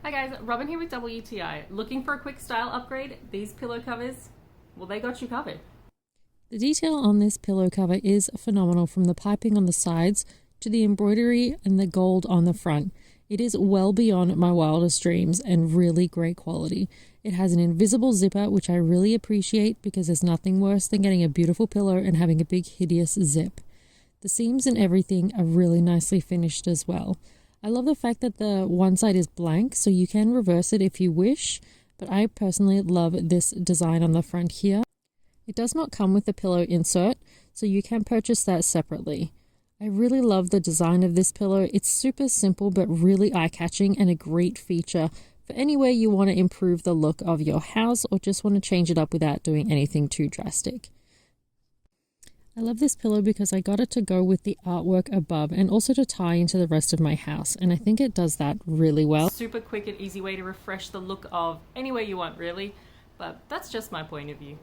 Hi guys, Robin here with WTI. Looking for a quick style upgrade? These pillow covers, well, they got you covered. The detail on this pillow cover is phenomenal, from the piping on the sides to the embroidery and the gold on the front. It is well beyond my wildest dreams and really great quality. It has an invisible zipper, which I really appreciate because there's nothing worse than getting a beautiful pillow and having a big hideous zip. The seams and everything are really nicely finished as well. I love the fact that the one side is blank, so you can reverse it if you wish, but I personally love this design on the front here. It does not come with the pillow insert, so you can purchase that separately. I really love the design of this pillow. It's super simple but really eye-catching and a great feature for anywhere you want to improve the look of your house or just want to change it up without doing anything too drastic. I love this pillow because I got it to go with the artwork above and also to tie into the rest of my house, and I think it does that really well. Super quick and easy way to refresh the look of anywhere you want, really, but that's just my point of view.